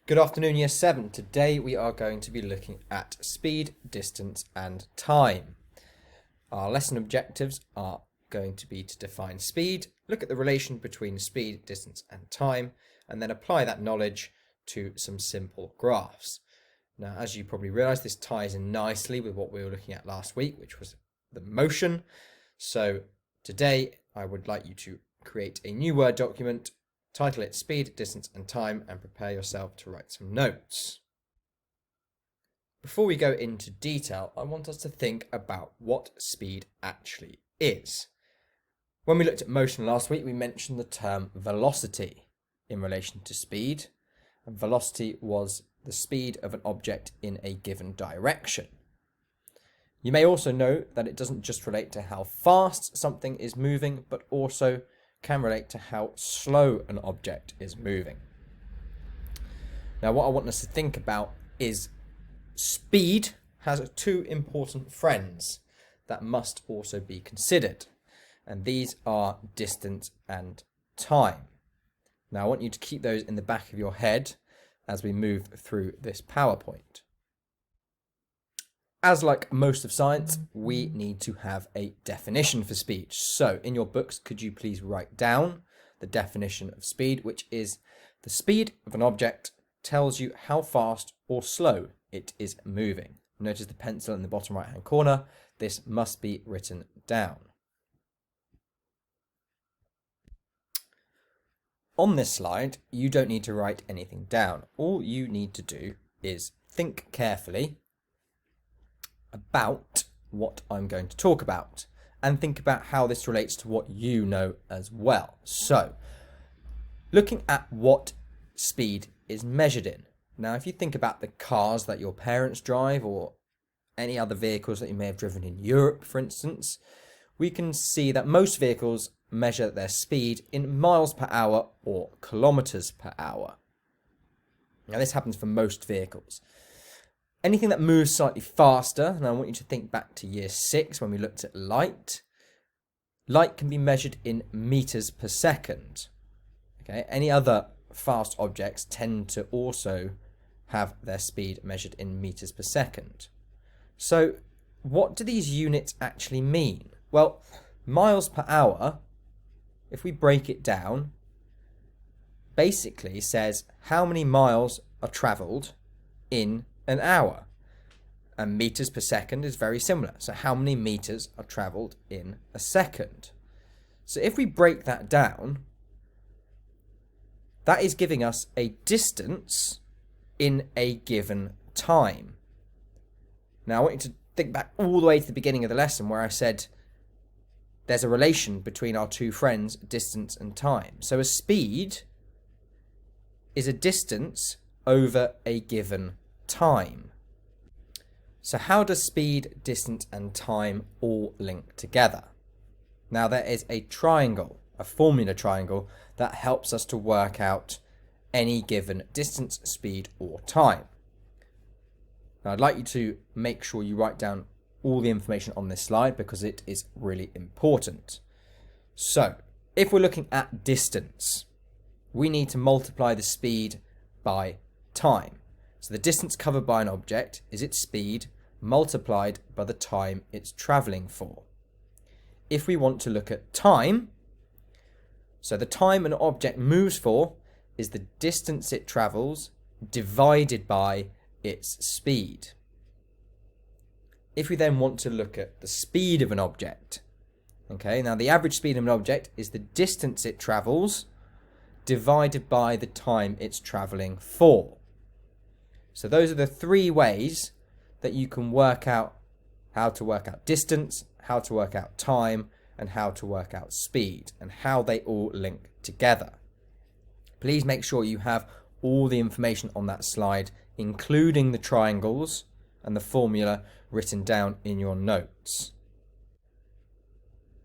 Good afternoon, Year 7. Today we are going to be looking at speed, distance and time. Our lesson objectives are going to be to define speed, look at the relation between speed, distance and time, and then apply that knowledge to some simple graphs. Now, as you probably realise, this ties in nicely with what we were looking at last week, which was the motion. So today I would like you to create a new Word document, title it Speed, Distance and Time, and prepare yourself to write some notes. Before we go into detail, I want us to think about what speed actually is. When we looked at motion last week, we mentioned the term velocity in relation to speed, and velocity was the speed of an object in a given direction. You may also know that it doesn't just relate to how fast something is moving, but also can relate to how slow an object is moving. Now, what I want us to think about is speed has two important friends that must also be considered, and these are distance and time. Now, I want you to keep those in the back of your head as we move through this PowerPoint. As like most of science, we need to have a definition for speed. So in your books, could you please write down the definition of speed, which is the speed of an object tells you how fast or slow it is moving. Notice the pencil in the bottom right hand corner. This must be written down. On this slide, you don't need to write anything down. All you need to do is think carefully about what I'm going to talk about and think about how this relates to what you know as well. So, looking at what speed is measured in. Now, if you think about the cars that your parents drive or any other vehicles that you may have driven in Europe, for instance, we can see that most vehicles measure their speed in miles per hour or kilometers per hour. Now, this happens for most vehicles. Anything that moves slightly faster, and I want you to think back to year 6 when we looked at light. Light can be measured in meters per second. Okay, any other fast objects tend to also have their speed measured in meters per second. So what do these units actually mean? Well, miles per hour, if we break it down, basically says how many miles are travelled in an hour, and meters per second is very similar. So how many meters are travelled in a second? So if we break that down, that is giving us a distance in a given time. Now I want you to think back all the way to the beginning of the lesson where I said there's a relation between our two friends, distance and time. So a speed is a distance over a given time. So how does speed, distance and time all link together? Now there is a triangle, a formula triangle, that helps us to work out any given distance, speed or time. Now I'd like you to make sure you write down all the information on this slide because it is really important. So if we're looking at distance, we need to multiply the speed by time. So the distance covered by an object is its speed multiplied by the time it's travelling for. If we want to look at time, so the time an object moves for is the distance it travels divided by its speed. If we then want to look at the speed of an object, okay, now the average speed of an object is the distance it travels divided by the time it's travelling for. So those are the three ways that you can work out how to work out distance, how to work out time, and how to work out speed, and how they all link together. Please make sure you have all the information on that slide, including the triangles and the formula written down in your notes.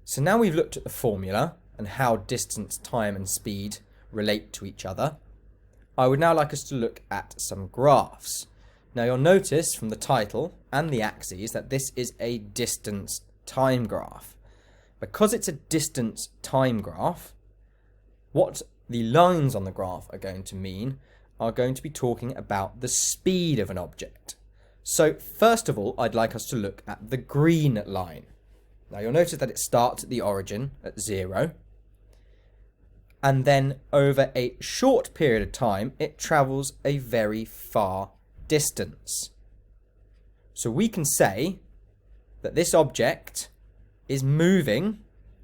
So now we've looked at the formula and how distance, time, and speed relate to each other, I would now like us to look at some graphs. Now you'll notice from the title and the axes that this is a distance time graph. Because it's a distance time graph, what the lines on the graph are going to mean are going to be talking about the speed of an object. So first of all, I'd like us to look at the green line. Now you'll notice that it starts at the origin at 0, and then over a short period of time, it travels a very far distance. So we can say that this object is moving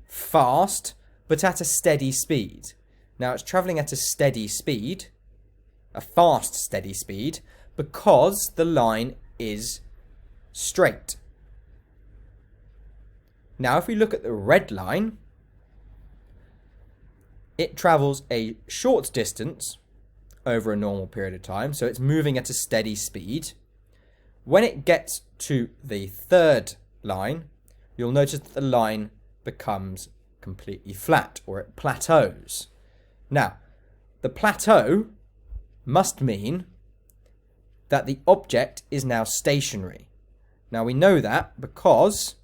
fast, but at a steady speed. Now it's traveling at a steady speed, a fast steady speed, because the line is straight. Now if we look at the red line, it travels a short distance over a normal period of time, so it's moving at a steady speed. When it gets to the third line, you'll notice that the line becomes completely flat, or it plateaus. Now, the plateau must mean that the object is now stationary. Now we know that because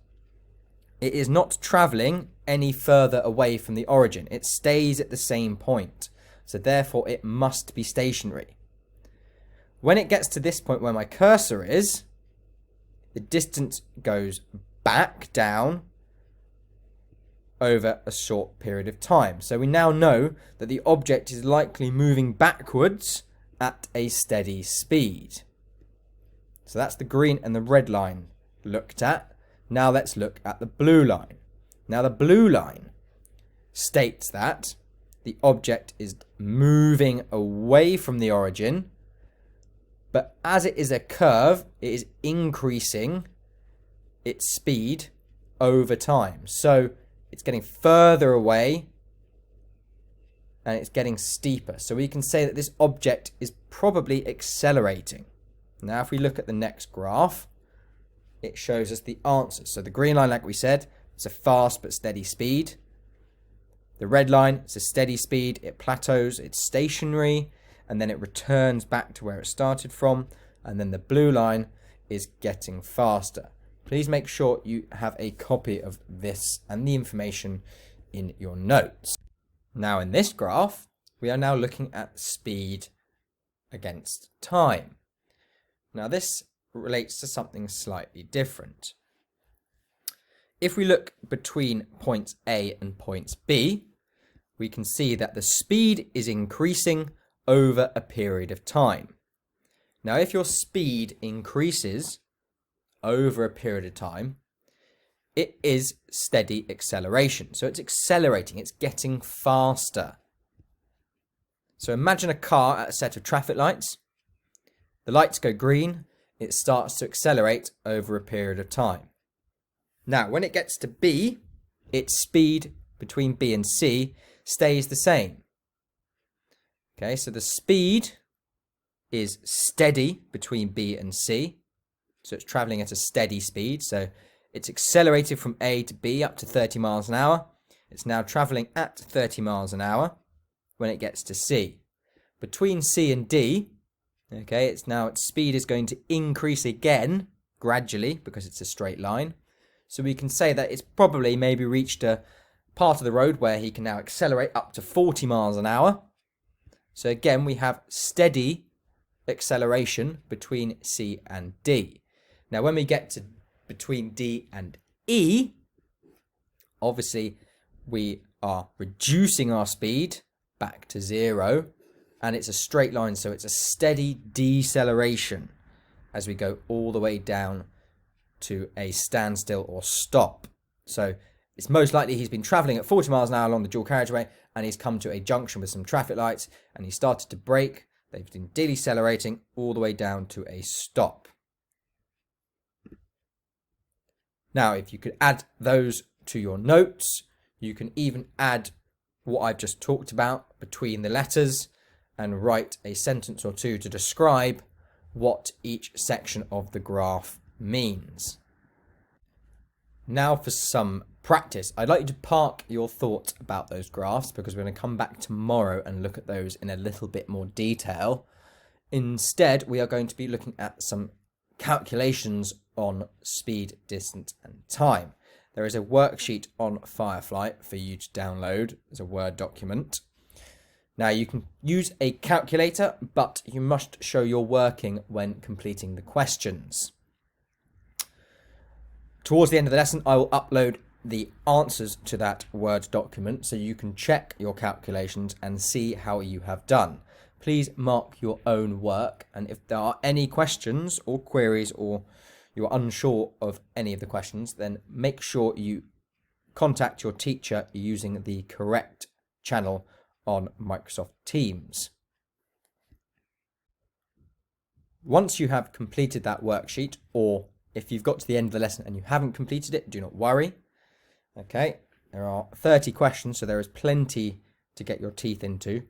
it is not travelling any further away from the origin. It stays at the same point. So therefore it must be stationary. When it gets to this point where my cursor is, the distance goes back down over a short period of time. So we now know that the object is likely moving backwards at a steady speed. So that's the green and the red line looked at. Now let's look at the blue line. Now the blue line states that the object is moving away from the origin, but as it is a curve, it is increasing its speed over time. So it's getting further away and it's getting steeper. So we can say that this object is probably accelerating. Now if we look at the next graph, it shows us the answers. So the green line, like we said, it's a fast but steady speed. The red line, it's a steady speed, it plateaus, it's stationary, and then it returns back to where it started from. And then the blue line is getting faster. Please make sure you have a copy of this and the information in your notes. Now in this graph, we are now looking at speed against time. Now this relates to something slightly different. If we look between points A and points B, we can see that the speed is increasing over a period of time. Now if your speed increases over a period of time, it is steady acceleration. So it's accelerating, it's getting faster. So imagine a car at a set of traffic lights. The lights go green, it starts to accelerate over a period of time. Now, when it gets to B, its speed between B and C stays the same. Okay, so the speed is steady between B and C. So it's traveling at a steady speed. So it's accelerated from A to B up to 30 miles an hour. It's now traveling at 30 miles an hour when it gets to C. Between C and D, okay, its speed is going to increase again gradually because it's a straight line. So we can say that it's probably maybe reached a part of the road where he can now accelerate up to 40 miles an hour. So again, we have steady acceleration between C and D. Now, when we get to between D and E, obviously we are reducing our speed back to 0, and it's a straight line, so it's a steady deceleration as we go all the way down to a standstill or stop. So it's most likely he's been traveling at 40 miles an hour along the dual carriageway, and he's come to a junction with some traffic lights, and he started to brake. They've been decelerating all the way down to a stop. Now, if you could add those to your notes, you can even add what I've just talked about between the letters and write a sentence or two to describe what each section of the graph means. Now for some practice. I'd like you to park your thoughts about those graphs because we're going to come back tomorrow and look at those in a little bit more detail. Instead, we are going to be looking at some calculations on speed, distance and time. There is a worksheet on Firefly for you to download as a Word document. Now you can use a calculator, but you must show you're working when completing the questions. Towards the end of the lesson, I will upload the answers to that Word document so you can check your calculations and see how you have done. Please mark your own work, and if there are any questions or queries or you're unsure of any of the questions, then make sure you contact your teacher using the correct channel on Microsoft Teams. Once you have completed that worksheet, or if you've got to the end of the lesson and you haven't completed it, do not worry. Okay, there are 30 questions, so there is plenty to get your teeth into.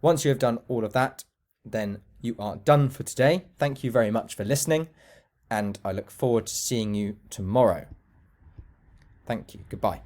Once you have done all of that, then you are done for today. Thank you very much for listening, and I look forward to seeing you tomorrow. Thank you. Goodbye.